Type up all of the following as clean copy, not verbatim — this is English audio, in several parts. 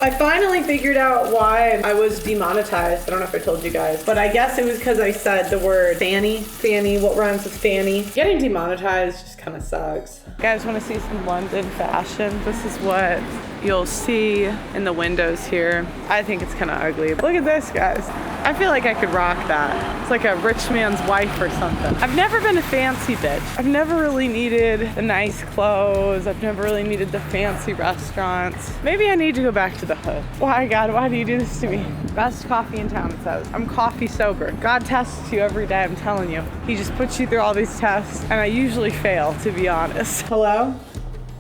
I finally figured out why I was demonetized. I don't know if I told you guys, but I guess it was because I said the word fanny. Fanny, what rhymes with fanny? Getting demonetized just kind of sucks. You guys want to see some London fashion? This is what you'll see in the windows here. I think it's kind of ugly. Look at this, guys. I feel like I could rock that. It's like a rich man's wife or something. I've never been a fancy bitch. I've never really needed the nice clothes. I've never really needed the fancy restaurants. Maybe I need to go back to the hood. Why, God, why do you do this to me? Best coffee in town, it says. I'm coffee sober. God tests you every day, I'm telling you. He just puts you through all these tests, and I usually fail, to be honest. Hello?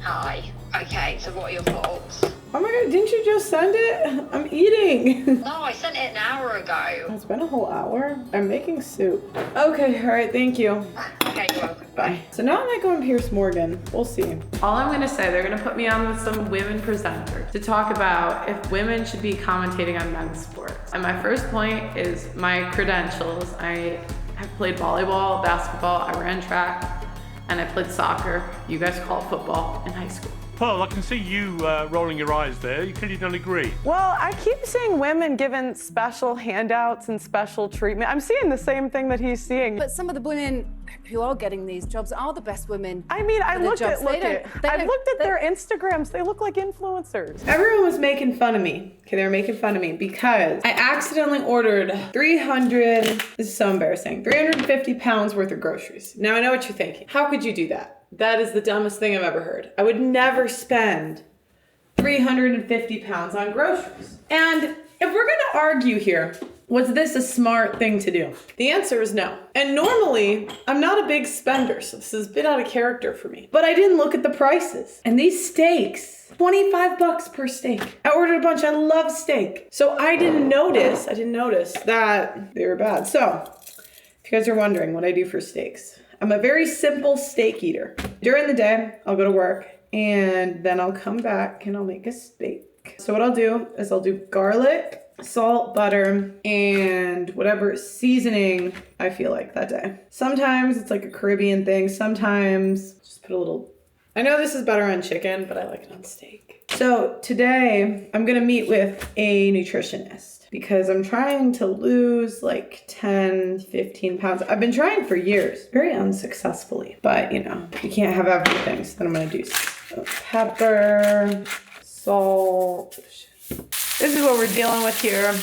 Hi. Okay, so what are your thoughts? Oh my God, didn't you just send it? I'm eating. No, I sent it an hour ago. It's been a whole hour. I'm making soup. Okay, all right, thank you. Okay, you're welcome. Bye. So now I might go on Piers Morgan. We'll see. All I'm gonna say, they're gonna put me on with some women presenters to talk about if women should be commentating on men's sports. And my first point is my credentials. I have played volleyball, basketball, I ran track, and I played soccer. You guys call it football in high school. Pearl, I can see you rolling your eyes there. You clearly don't agree. Well, I keep seeing women given special handouts and special treatment. I'm seeing the same thing that he's seeing. But some of the women who are getting these jobs are the best women. I mean, I've looked at their Instagrams. They look like influencers. Everyone was making fun of me. Okay, they were making fun of me because I accidentally ordered this is so embarrassing, 350 pounds worth of groceries. Now I know what you're thinking. How could you do that? That is the dumbest thing I've ever heard. I would never spend 350 pounds on groceries. And if we're gonna argue here, was this a smart thing to do? The answer is no. And normally, I'm not a big spender, so this is a bit out of character for me. But I didn't look at the prices. And these steaks, 25 bucks per steak. I ordered a bunch, I love steak. So I didn't notice that they were bad. So, if you guys are wondering what I do for steaks, I'm a very simple steak eater. During the day, I'll go to work and then I'll come back and I'll make a steak. So what I'll do is I'll do garlic, salt, butter, and whatever seasoning I feel like that day. Sometimes it's like a Caribbean thing. Sometimes just put a little, I know this is better on chicken, but I like it on steak. So today I'm gonna meet with a nutritionist because I'm trying to lose like 10, 15 pounds. I've been trying for years, very unsuccessfully, but you know, you can't have everything. So then I'm gonna do some pepper, salt. This is what we're dealing with here.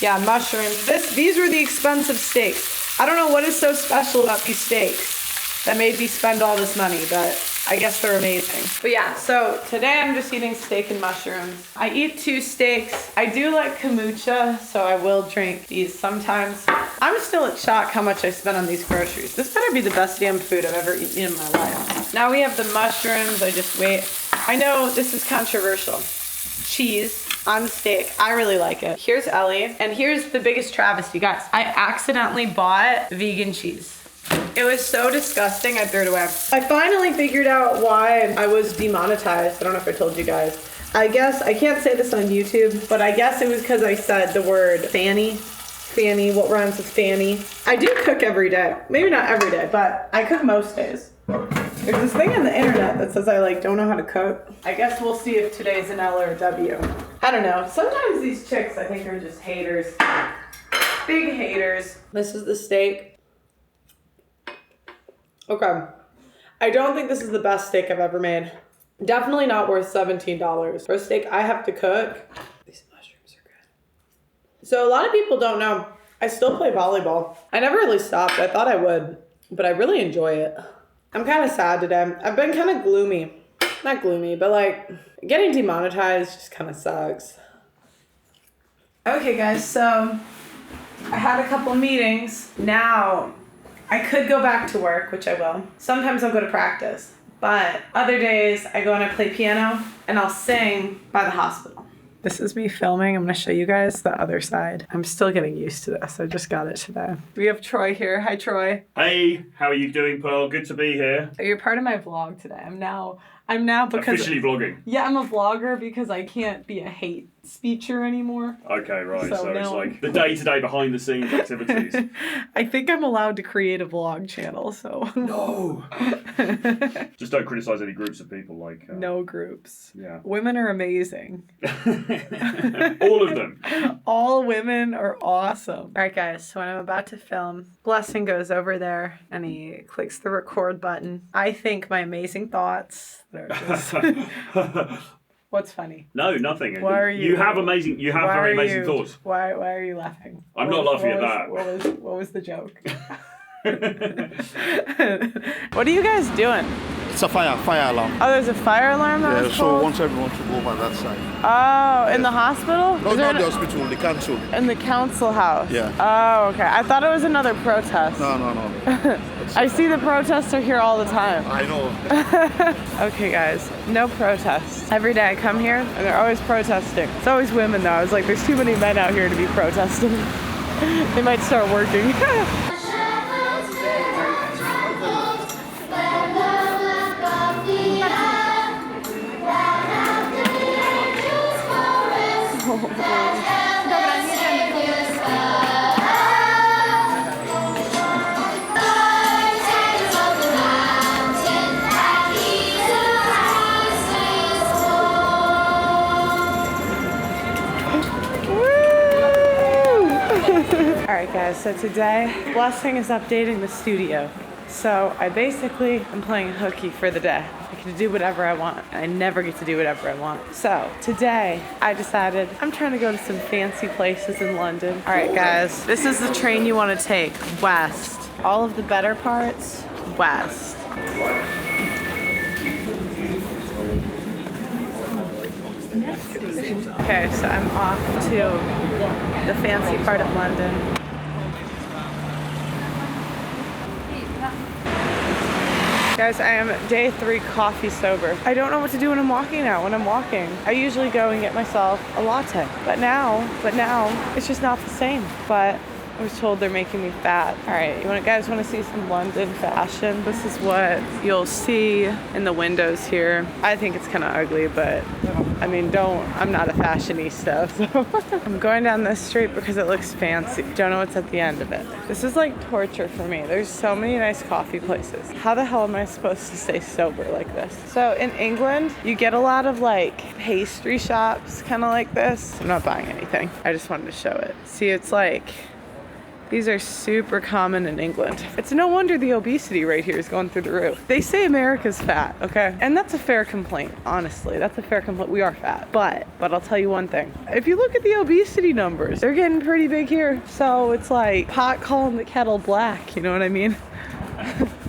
Yeah, mushrooms. These were the expensive steaks. I don't know what is so special about these steaks that made me spend all this money, but I guess they're amazing. But yeah, so today I'm just eating steak and mushrooms. I eat 2 steaks. I do like kombucha, so I will drink these sometimes. I'm still in shock how much I spent on these groceries. This better be the best damn food I've ever eaten in my life. Now we have the mushrooms. I just wait. I know this is controversial. Cheese on the steak. I really like it. Here's Ellie, and here's the biggest travesty, guys. I accidentally bought vegan cheese. It was so disgusting, I threw it away. I finally figured out why I was demonetized. I don't know if I told you guys. I guess, I can't say this on YouTube, but I guess it was because I said the word fanny. Fanny, what rhymes with fanny? I do cook every day. Maybe not every day, but I cook most days. There's this thing on the internet that says I don't know how to cook. I guess we'll see if today's an L or a W. I don't know. Sometimes these chicks I think are just haters. Big haters. This is the steak. Okay. I don't think this is the best steak I've ever made. Definitely not worth $17. For a steak I have to cook. These mushrooms are good. So a lot of people don't know, I still play volleyball. I never really stopped. I thought I would, but I really enjoy it. I'm kind of sad today. I've been kind of gloomy. Not gloomy, but getting demonetized just kind of sucks. Okay guys, so I had a couple meetings. Now I could go back to work, which I will. Sometimes I'll go to practice, but other days I go and I play piano and I'll sing by the hospital. This is me filming. I'm gonna show you guys the other side. I'm still getting used to this. I just got it today. We have Troy here. Hi, Troy. Hey, how are you doing, Pearl? Good to be here. You're part of my vlog today. I'm now because officially vlogging. Yeah, I'm a vlogger because I can't be a hate speecher anymore. Okay, right. So it's now like the day-to-day behind the scenes activities. I think I'm allowed to create a vlog channel, so. No. Just don't criticize any groups of people. Like no groups. Yeah. Women are amazing. All of them. All women are awesome. All right, guys. So when I'm about to film, Blessing goes over there and he clicks the record button. I think my amazing thoughts. There it is. What's funny? No, nothing. Why are you? You have very amazing thoughts. Why are you laughing? I'm not laughing at that. What was the joke? What are you guys doing? It's a fire alarm. Oh, there's a fire alarm? Yeah, so once everyone should go over that side. Oh, in the hospital? No, not the hospital, the council. In the council house? Yeah. Oh, okay. I thought it was another protest. No. I see the protests are here all the time. I know. Okay, guys, no protests. Every day I come here, and they're always protesting. It's always women, though. I was like, there's too many men out here to be protesting. They might start working. Alright guys, so today Blessing is updating the studio. So I basically am playing hooky for the day. I get to do whatever I want. I never get to do whatever I want. So today I decided I'm trying to go to some fancy places in London. Alright guys, this is the train you want to take, west. All of the better parts, west. Okay, so I'm off to the fancy part of London. Guys, I am day 3 coffee sober. I don't know what to do when I'm walking now. When I'm walking, I usually go and get myself a latte. But now, it's just not the same. But I was told they're making me fat. All right, you guys want to see some London fashion? This is what you'll see in the windows here. I think it's kind of ugly, but I mean, I'm not a fashionista, so I'm going down this street because it looks fancy. Don't know what's at the end of it. This is like torture for me. There's so many nice coffee places. How the hell am I supposed to stay sober like this? So in England, you get a lot of like pastry shops kind of like this. I'm not buying anything. I just wanted to show it. See, it's like, these are super common in England. It's no wonder the obesity rate here is going through the roof. They say America's fat, okay? And that's a fair complaint, honestly. That's a fair complaint. We are fat. But I'll tell you one thing. If you look at the obesity numbers, they're getting pretty big here. So it's like pot calling the kettle black, you know what I mean?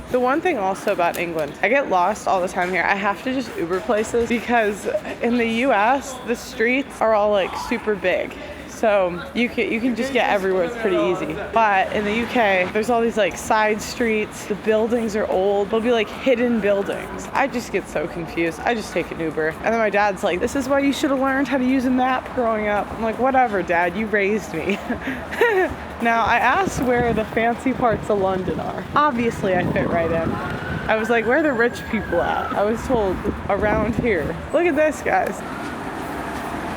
The one thing also about England, I get lost all the time here. I have to just Uber places because in the US, the streets are all like super big. So you can just get everywhere. It's pretty easy. But in the UK, there's all these like side streets. The buildings are old. They'll be like hidden buildings. I just get so confused. I just take an Uber. And then my dad's like, this is why you should have learned how to use a map growing up. I'm like, whatever, Dad, you raised me. Now, I asked where the fancy parts of London are. Obviously, I fit right in. I was like, where are the rich people at? I was told around here. Look at this, guys.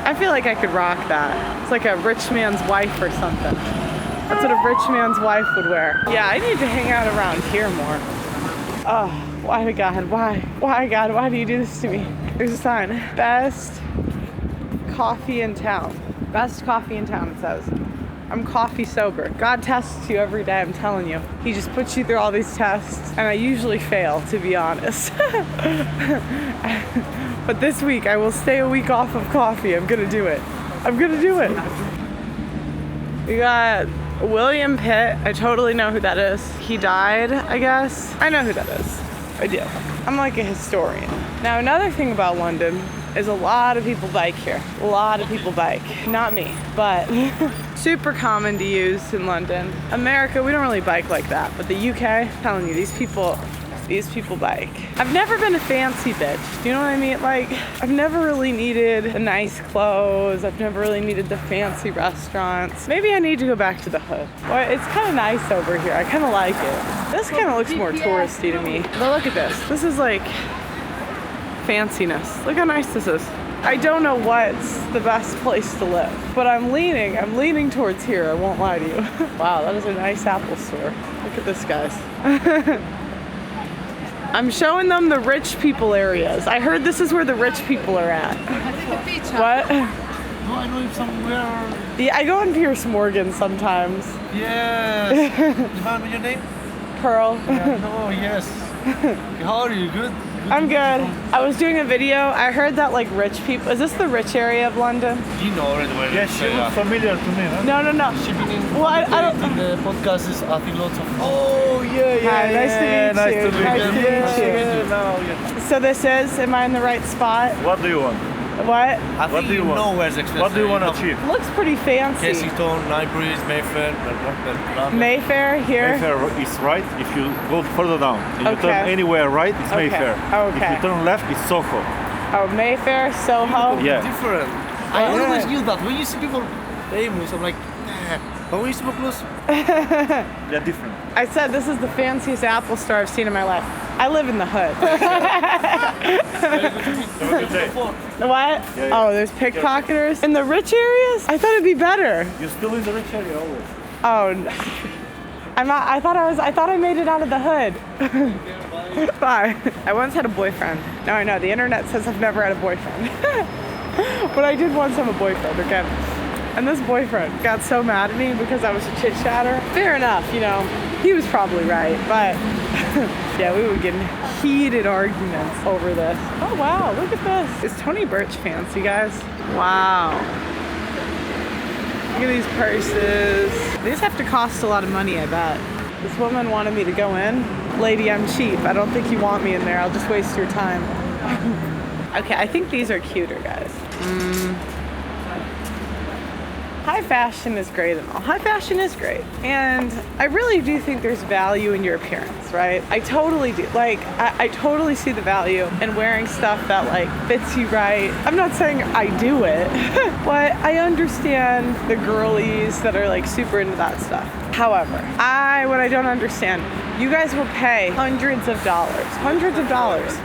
I feel like I could rock that. It's like a rich man's wife or something. That's what a rich man's wife would wear. Yeah, I need to hang out around here more. Oh, why God, why? Why God, why do you do this to me? There's a sign. Best coffee in town. Best coffee in town, it says. I'm coffee sober. God tests you every day, I'm telling you. He just puts you through all these tests, and I usually fail, to be honest. But this week, I will stay a week off of coffee. I'm gonna do it. I'm gonna do it. We got William Pitt. I totally know who that is. He died, I guess. I know who that is. I do. I'm like a historian. Now, another thing about London is a lot of people bike here. A lot of people bike. Not me, but super common to use in London. America, we don't really bike like that. But the UK, I'm telling you, these people bike. I've never been a fancy bitch. Do you know what I mean? Like, I've never really needed the nice clothes. I've never really needed the fancy restaurants. Maybe I need to go back to the hood. Well, it's kind of nice over here. I kind of like it. This kind of looks more touristy to me. But look at this. This is like fanciness. Look how nice this is. I don't know what's the best place to live, but I'm leaning towards here, I won't lie to you. Wow, that is a nice Apple store. Look at this, guys. I'm showing them the rich people areas. I heard this is where the rich people are at. What? No, I know if somewhere. Yeah, I go on Piers Morgan sometimes. Yes. Remind me your name? Pearl. Yeah, oh, yes. How are you? Good? I'm good. I was doing a video. I heard that like rich people. Is this the rich area of London? You know already where Yeah, she looks familiar to me, huh? No. She been in, Well, I don't. in the podcast is I think lots of. Oh, yeah. Hi, nice to meet Nice you. to meet Nice you. to meet you. Yeah, now, yeah. So this is. Am I in the right spot? What do you want? What? I What think do you you want? know where's expensive. What do you want to achieve? Looks pretty fancy. Kensington, Nightbreeze, Mayfair, Mayfair here. Mayfair is right. If you go further down, if you Okay. turn anywhere right, it's Okay. Mayfair. Okay. If you turn left, it's Soho. Oh, Mayfair, Soho. Yeah. Different. I always knew that. When you see people famous, I'm like, nah. But when you see people close, They're different. I said this is the fanciest Apple store I've seen in my life. I live in the hood. Have a good day. What? Yeah. Oh, there's pickpocketers in the rich areas. I thought it'd be better. You're still in the rich area always. Oh, no. I'm not. I thought I made it out of the hood. Bye. I once had a boyfriend. Now I know the internet says I've never had a boyfriend, but I did once have a boyfriend. Okay. And this boyfriend got so mad at me because I was a chit chatter. Fair enough, you know, he was probably right, but yeah, we would get in heated arguments over this. Oh wow, look at this. Is Tony Birch fancy, guys? Wow. Look at these purses. These have to cost a lot of money, I bet. This woman wanted me to go in. Lady, I'm cheap. I don't think you want me in there. I'll just waste your time. Okay, I think these are cuter, guys. High fashion is great and all. High fashion is great. And I really do think there's value in your appearance, right? I totally do. Like, I totally see the value in wearing stuff that like fits you right. I'm not saying I do it, but I understand the girlies that are like super into that stuff. However, what I don't understand, you guys will pay hundreds of dollars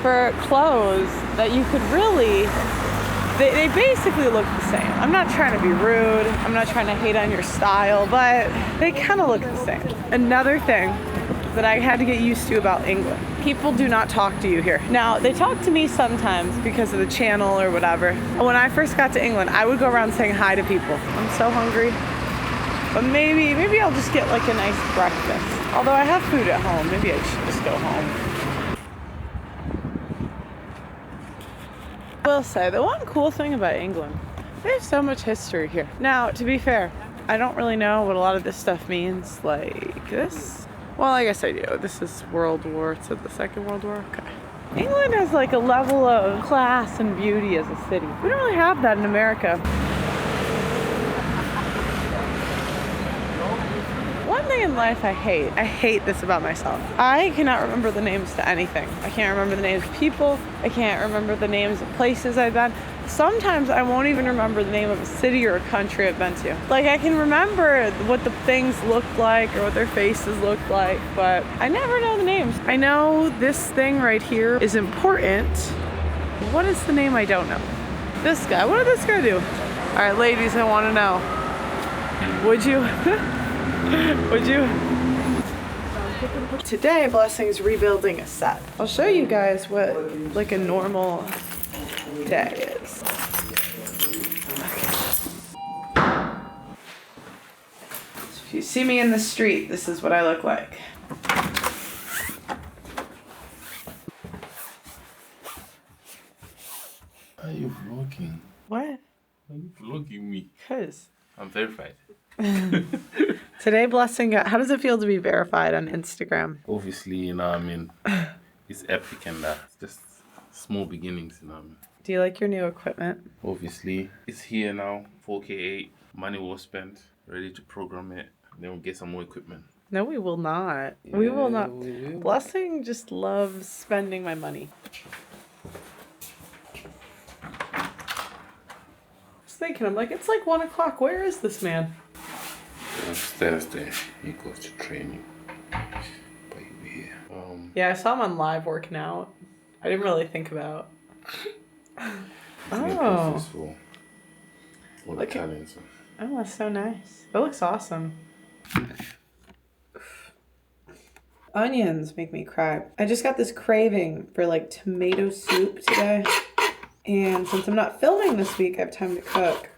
for clothes that you could really, they basically look the same. I'm not trying to be rude. I'm not trying to hate on your style, but they kind of look the same. Another thing that I had to get used to about England. People do not talk to you here. Now, they talk to me sometimes because of the channel or whatever. When I first got to England, I would go around saying hi to people. I'm so hungry. But maybe I'll just get like a nice breakfast. Although I have food at home, maybe I should just go home. I will say, the one cool thing about England, there's so much history here. Now, to be fair, I don't really know what a lot of this stuff means, like this. Well, I guess I do. This is World War, so the Second World War, okay. England has like a level of class and beauty as a city. We don't really have that in America. One thing in life I hate this about myself. I cannot remember the names to anything. I can't remember the names of people. I can't remember the names of places I've been. Sometimes I won't even remember the name of a city or a country I've been to. Like I can remember what the things looked like or what their faces looked like, but I never know the names. I know this thing right here is important. What is the name I don't know? This guy, what did this guy do? All right, ladies, I want to know. Would you? Would you? Today, Blessing's rebuilding a set. I'll show you guys what like a normal day is. Okay. So if you see me in the street, this is what I look like. Are you vlogging? What? Are you vlogging me? Cause I'm verified. today, Blessing got. How does it feel to be verified on Instagram? Obviously, you know what I mean? It's epic and that. It's just small beginnings, you know what I mean? Do you like your new equipment? Obviously, it's here now. 4K8. Money well spent. Ready to program it. Then we'll get some more equipment. No, we will not. We will not. we will. Blessing just loves spending my money. I was thinking, I'm like, it's like 1 o'clock. Where is this man? It's Thursday. He goes to training. But he'll be here. Yeah, I saw him on live working out. I didn't really think about Oh. This for all the Look at- Italians. Oh, that's so nice. That looks awesome. Onions make me cry. I just got this craving for like tomato soup today. And since I'm not filming this week, I have time to cook.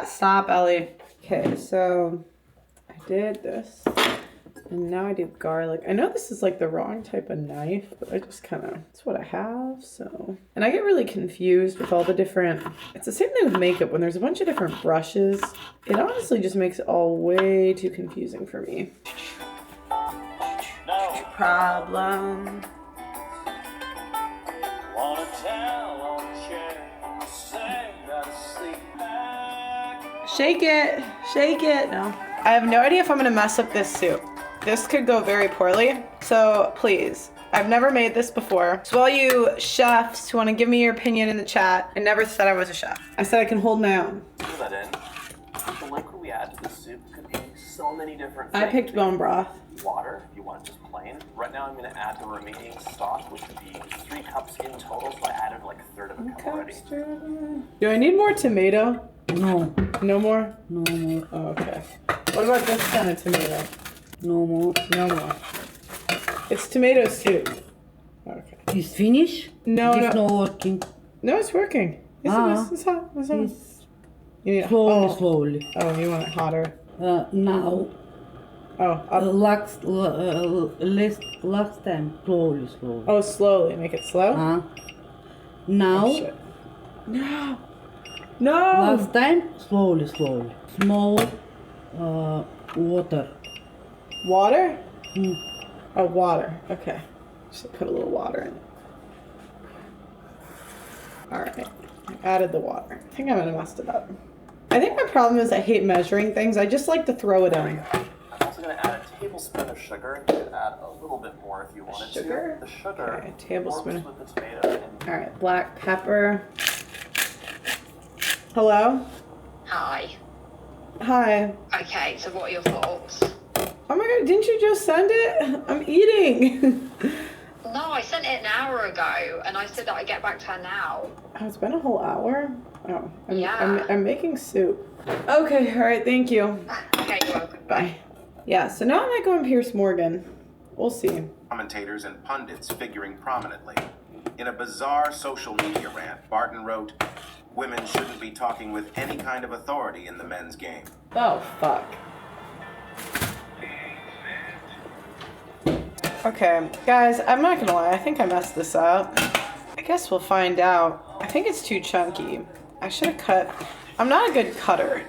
Stop, Ellie. Okay, so I did this. And now I do garlic. I know this is like the wrong type of knife, but I just kind of, it's what I have, so. And I get really confused with all the different, it's the same thing with makeup. When there's a bunch of different brushes, it honestly just makes it all way too confusing for me. No problem. Shake it, shake it. No. I have no idea if I'm gonna mess up this soup. This could go very poorly, so please. I've never made this before. So all you chefs who want to give me your opinion in the chat, I never said I was a chef. I said I can hold my own. Put that in. The liquid we add to the soup could be so many different things. I picked bone broth. Water, if you want just plain. Right now I'm going to add the remaining stock, which would be 3 cups in total, so I added like a third of a cup already. Do I need more tomato? No. No more? No more. Oh, okay. What about this kind of tomato? No more. No more. It's tomato soup. Okay. It's finished? No, It's no. not working. No, it's working. It's hot. It's hot. You need Slowly. Oh, you want it hotter? Now. Oh, Last time. Slowly. Oh, slowly. Make it slow? Now. Oh, shit. No. No. Last time. Slowly. Small water. Water? Mm. Oh, water. Okay. Just put a little water in it. Alright. I added the water. I think I might have messed it up. I think my problem is I hate measuring things. I just like to throw it in. I'm also going to add a tablespoon of sugar. You could add a little bit more if you wanted Sugar? to. The sugar Okay, tablespoon. works with the tomato. And Alright, black pepper. Hello? Hi. Hi. Okay, so what are your thoughts? Oh my god, didn't you just send it? I'm eating. No, I sent it an hour ago, and I said that I'd get back to her now. Oh, it's been a whole hour? Oh, Yeah. I'm making soup. Okay, alright, thank you. Okay, you're welcome. Bye. Yeah, so now I might go on Piers Morgan. We'll see. Commentators and pundits figuring prominently. In a bizarre social media rant, Barton wrote, "Women shouldn't be talking with any kind of authority in the men's game." Oh, fuck. Okay, guys, I'm not gonna lie, I think I messed this up. I guess we'll find out. I think it's too chunky. I should have cut. I'm not a good cutter.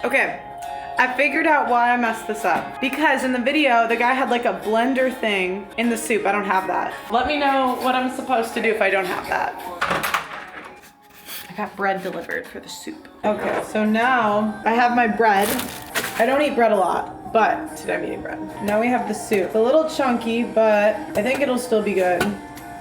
Okay, I figured out why I messed this up. Because in the video, the guy had like a blender thing in the soup. I don't have that. Let me know what I'm supposed to do if I don't have that. I got bread delivered for the soup. Okay, so now I have my bread. I don't eat bread a lot, but today I'm eating bread. Now we have the soup. It's a little chunky, but I think it'll still be good.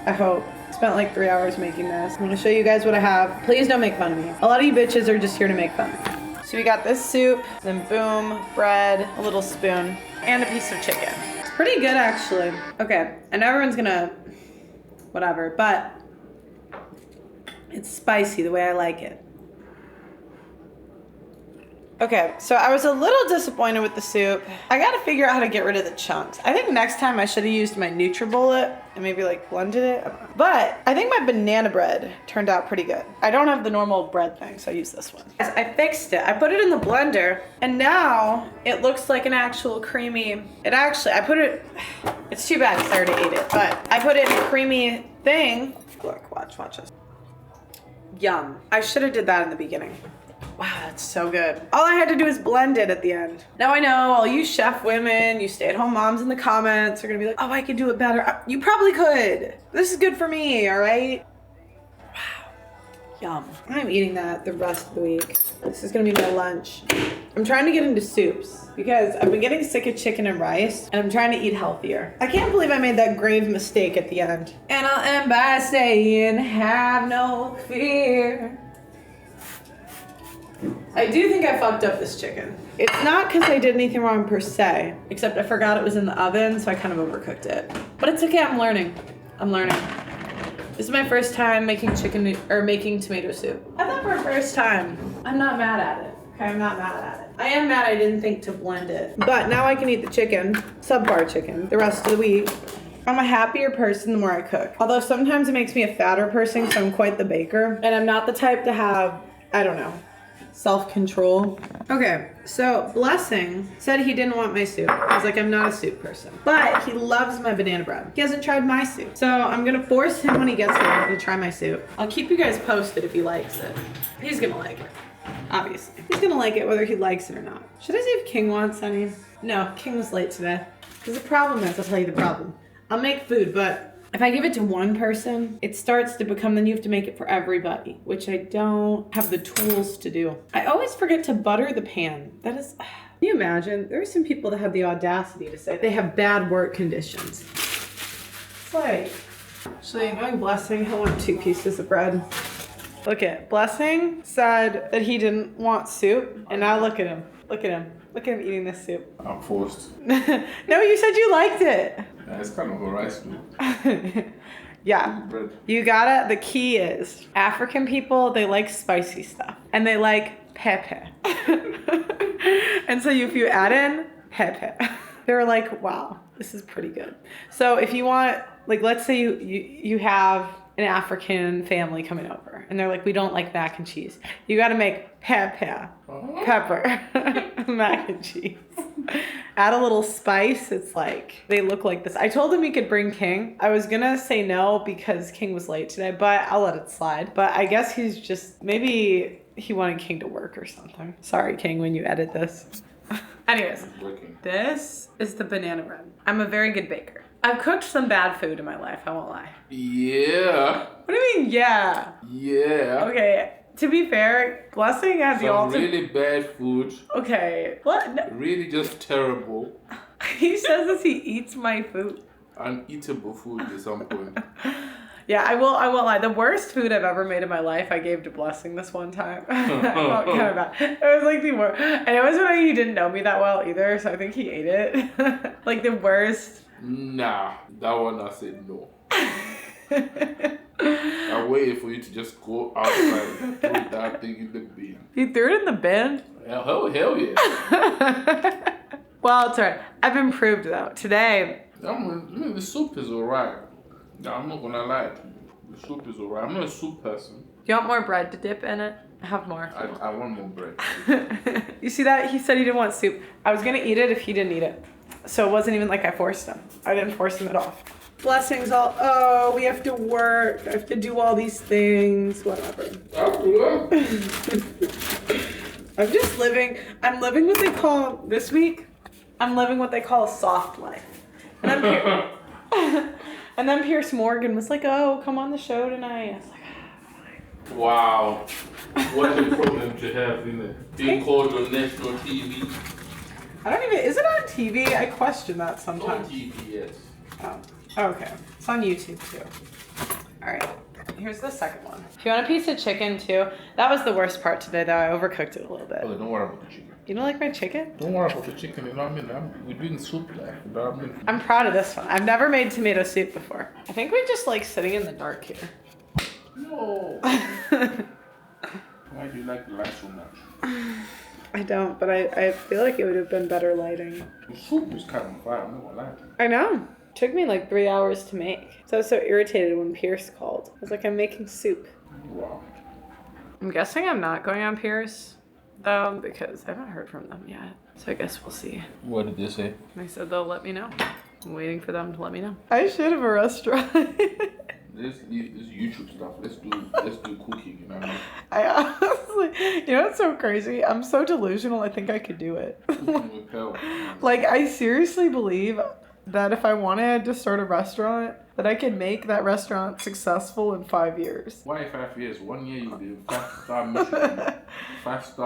I hope. Spent like 3 hours making this. I'm gonna show you guys what I have. Please don't make fun of me. A lot of you bitches are just here to make fun of me. So we got this soup, then boom, bread, a little spoon, and a piece of chicken. It's pretty good actually. Okay, and everyone's gonna, whatever, but it's spicy the way I like it. Okay, so I was a little disappointed with the soup. I gotta figure out how to get rid of the chunks. I think next time I should have used my NutriBullet and maybe like blended it. But I think my banana bread turned out pretty good. I don't have the normal bread thing, so I use this one. I fixed it. I put it in the blender and now it looks like an actual creamy, it's too bad because I already ate it, but I put it in a creamy thing. Look, watch this. Yum. I should have did that in the beginning. Wow, that's so good. All I had to do is blend it at the end. Now I know all you chef women, you stay-at-home moms in the comments are gonna be like, oh, I could do it better. You probably could. This is good for me, all right? Wow, yum. I'm eating that the rest of the week. This is gonna be my lunch. I'm trying to get into soups because I've been getting sick of chicken and rice and I'm trying to eat healthier. I can't believe I made that grave mistake at the end. And I'll end by saying, have no fear. I do think I fucked up this chicken. It's not because I did anything wrong per se, except I forgot it was in the oven, so I kind of overcooked it. But it's okay, I'm learning. This is my first time making making tomato soup. I thought for a first time. I'm not mad at it. Okay, I'm not mad at it. I am mad I didn't think to blend it. But now I can eat the chicken, subpar chicken, the rest of the week. I'm a happier person the more I cook. Although sometimes it makes me a fatter person because I'm quite the baker. And I'm not the type to have, I don't know, self-control. Okay, so Blessing said he didn't want my soup. I was like, I'm not a soup person. But he loves my banana bread. He hasn't tried my soup. So I'm gonna force him when he gets here to try my soup. I'll keep you guys posted if he likes it. He's gonna like it, obviously. He's gonna like it whether he likes it or not. Should I see if King wants any? No, King was late today. Because the problem is, I'll tell you the problem. I'll make food, but if I give it to one person, it starts to become, then you have to make it for everybody, which I don't have the tools to do. I always forget to butter the pan. That is, can you imagine? There are some people that have the audacity to say they have bad work conditions. It's like, actually, knowing Blessing, he'll want 2 pieces of bread. Look at Blessing said that he didn't want soup, and now look at him. Look at him. Look at him eating this soup. I'm forced. No, you said you liked it. Yeah, it's kind of a rice soup. Yeah. Bread. You gotta, the key is African people, they like spicy stuff. And they like pepper. And so if you add in pepper, they're like, wow, this is pretty good. So if you want, like, let's say you have an African family coming over and they're like, we don't like mac and cheese. You gotta make pepper mac and cheese. Add a little spice. It's like, they look like this. I told him he could bring King. I was gonna say no because King was late today, but I'll let it slide. But I guess he's just, maybe he wanted King to work or something. Sorry, King, when you edit this. Anyways, this is the banana bread. I'm a very good baker. I've cooked some bad food in my life, I won't lie. Yeah. What do you mean, yeah? Yeah. Okay, to be fair, Blessing had the ultimate. Really bad food. Okay, what? No. Really just terrible. He says as he eats my food. Uneatable food at some point. Yeah, I won't lie. The worst food I've ever made in my life, I gave to Blessing this one time. I felt kind of bad. It was like the worst. And it was when he didn't know me that well either, so I think he ate it. Like the worst. Nah, that one I said no. I waited for you to just go outside and throw that thing in the bin. You threw it in the bin? Hell yeah. Well, it's alright. I've improved though. Today. The soup is alright. I'm not gonna lie to you. The soup is alright. I'm not a soup person. Do you want more bread to dip in it? Have more. I want more bread. You see that? He said he didn't want soup. I was gonna eat it if he didn't eat it. So it wasn't even like I forced him. I didn't force him at all. Blessings all, oh, we have to work. I have to do all these things, whatever. I'm just living what they call, this week, I'm living what they call a soft life. And then Piers Morgan was like, oh, come on the show tonight. I was like, fine. Wow. What a problem to have, isn't it? Being called on national TV. I don't even, is it on TV? I question that sometimes. On TV, yes. Oh, okay. It's on YouTube too. All right, here's the second one. If you want a piece of chicken too, that was the worst part today though. I overcooked it a little bit. Oh, don't worry about the chicken. You don't like my chicken? Don't worry about the chicken, you know what I mean? We're doing soup like, you know what I mean? I'm proud of this one. I've never made tomato soup before. I think we just like sitting in the dark here. No. Why do you like the light so much? I don't, but I feel like it would have been better lighting. The soup is kind of fire, I'm not gonna lie. I know. It took me like 3 hours to make. So I was so irritated when Piers called. I was like, I'm making soup. Wow. I'm guessing I'm not going on Piers, though, because I haven't heard from them yet. So I guess we'll see. What did they say? They said they'll let me know. I'm waiting for them to let me know. I should have a restaurant. This YouTube stuff. Let's do cooking, you know what I mean? I honestly, you know what's so crazy? I'm so delusional, I think I could do it. Like, I seriously believe that if I wanted to start a restaurant, that I could make that restaurant successful in 5 years. Why 5 years? 1 year you'll be a 5-star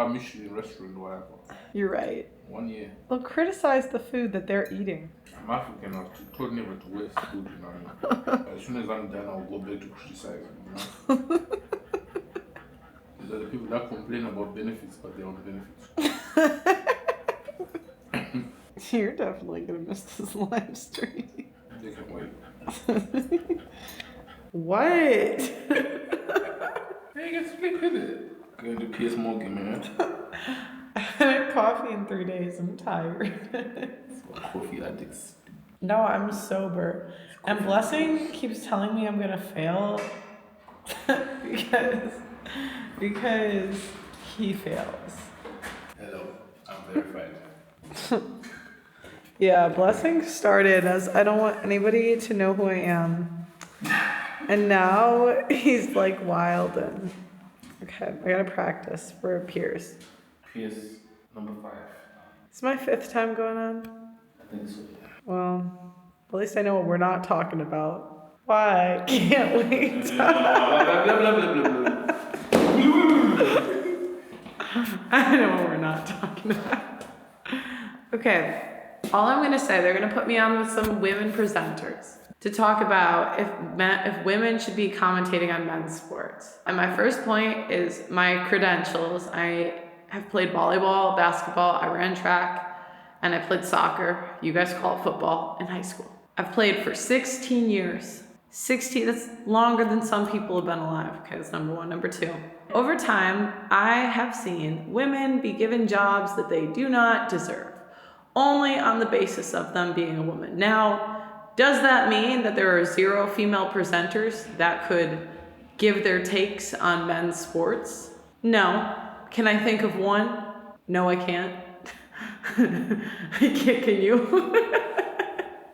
Michelin restaurant, whatever. You're right. 1 year. They'll criticize the food that they're eating. I'm African, I told never to waste food, you know what I mean? As soon as I'm done, I'll go back to criticizing, you know? These are the people that complain about benefits, but they're on benefits. You're definitely gonna miss this live stream. They can wait. What? Hey, you guys flip it. Going to Piers Morgan, man. I had coffee in 3 days. I'm tired. Coffee addicts. No, I'm sober. And Blessing keeps telling me I'm gonna fail because he fails. Hello, I'm verified. Yeah, Blessing started as I don't want anybody to know who I am. And now he's like wild and okay, I gotta practice for Piers. Piers number 5. It's my 5th time going on. I think so. Well, at least I know what we're not talking about. Why? Can't wait. I know what we're not talking about. Okay, all I'm gonna say, they're gonna put me on with some women presenters to talk about if women should be commentating on men's sports. And my first point is my credentials. I have played volleyball, basketball, I ran track, and I played soccer. You guys call it football in high school. I've played for 16 years. 16, that's longer than some people have been alive. Okay, that's number 1. Number 2, over time, I have seen women be given jobs that they do not deserve, only on the basis of them being a woman. Now, does that mean that there are 0 female presenters that could give their takes on men's sports? No. Can I think of one? No, I can't. I can't, can you?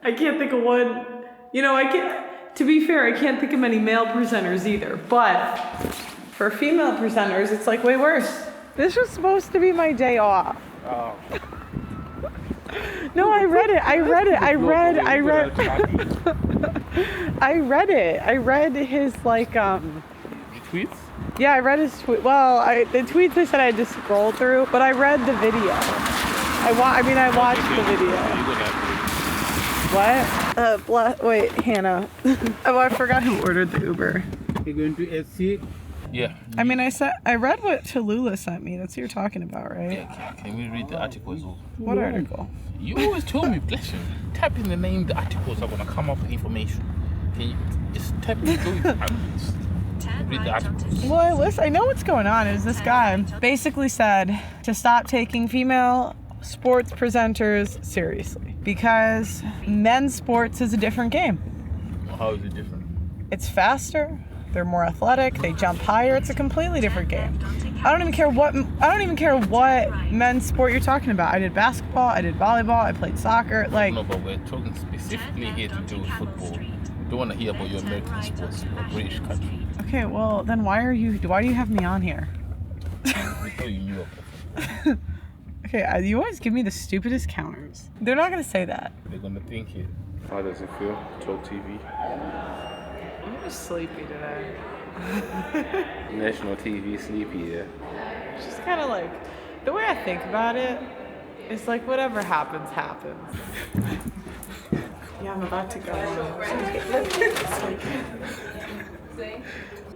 I can't think of one. You know, I can't, to be fair, I can't think of many male presenters either, but for female presenters, it's like way worse. This was supposed to be my day off. Oh. No, I read it. I read his like Tweets? Yeah, I read his tweet. Well, the tweets I said I had to scroll through, but I read the video. I watched the video. What? Wait, Hannah. Oh, I forgot who ordered the Uber. You're going to SC? Yeah. I mean, I read what Tallulah sent me. That's what you're talking about, right? Yeah, can we read the article as well? What article? You always tell me, bless you. Type in the name, the articles are gonna come up with information. Can you just type in read the articles? Well, I know what's going on. Is this guy basically said to stop taking female sports presenters seriously because men's sports is a different game. Well, how is it different? It's faster. They're more athletic. They jump higher. It's a completely different game. I don't even care what men's sport you're talking about. I did basketball. I did volleyball. I played soccer. Like. No, but we're talking specifically here to do with football. Don't want to hear about your American sports, a British country. Okay, well then why do you have me on here? I thought you knew about. Okay, you always give me the stupidest counters. They're not gonna say that. They're gonna think it. How does it feel? Talk TV. I'm just sleepy today. National TV sleepy, yeah. It's just kind of like, the way I think about it, it's like whatever happens, happens. Yeah, I'm about to go.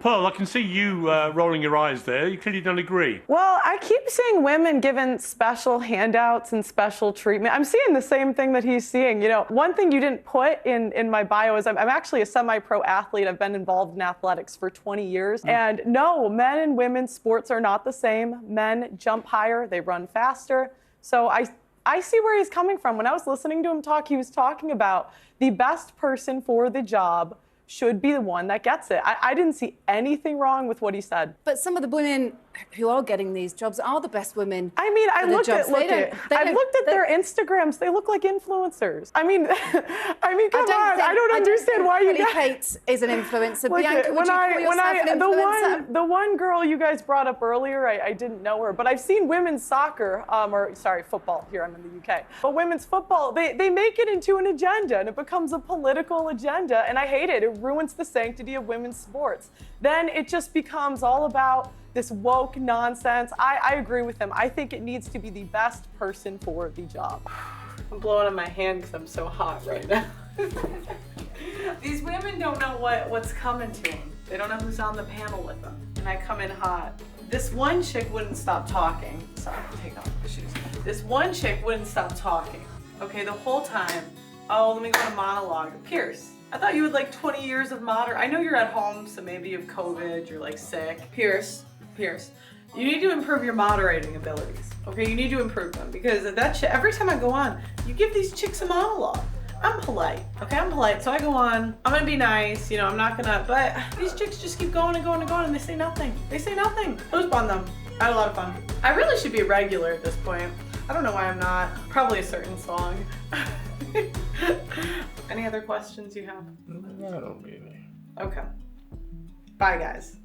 Pearl, I can see you rolling your eyes there. You clearly don't agree. Well, I keep seeing women given special handouts and special treatment. I'm seeing the same thing that he's seeing. You know, one thing you didn't put in my bio is I'm actually a semi-pro athlete. I've been involved in athletics for 20 years. And no, men and women's sports are not the same. Men jump higher, they run faster. So I see where he's coming from. When I was listening to him talk, he was talking about the best person for the job should be the one that gets it. I didn't see anything wrong with what he said. But some of the women who are getting these jobs are the best women. I mean, I looked at their Instagrams. They look like influencers. I mean, come on. I don't understand why you guys. Kate is an influencer. Bianca, would you call yourself an influencer? The one girl you guys brought up earlier, I didn't know her, but I've seen women's soccer, football. Here I'm in the UK. But women's football, they make it into an agenda, and it becomes a political agenda, and I hate it. It ruins the sanctity of women's sports. Then it just becomes all about this woke nonsense. I agree with him. I think it needs to be the best person for the job. I'm blowing on my hand because I'm so hot right now. These women don't know what's coming to them. They don't know who's on the panel with them. And I come in hot. This one chick wouldn't stop talking. Sorry, take off the shoes. This one chick wouldn't stop talking. Okay, the whole time. Oh, let me go to monologue. Piers, I thought you had like 20 years of I know you're at home, so maybe you have COVID, you're like sick. Piers, you need to improve your moderating abilities. Okay, you need to improve them because that shit, every time I go on, you give these chicks a monologue. I'm polite, okay? I'm polite, so I go on. I'm gonna be nice, you know, I'm not gonna, but these chicks just keep going and going and going and they say nothing. They say nothing. It was fun though. I had a lot of fun. I really should be a regular at this point. I don't know why I'm not. Probably a certain song. Any other questions you have? No, I don't really. Okay. Bye, guys.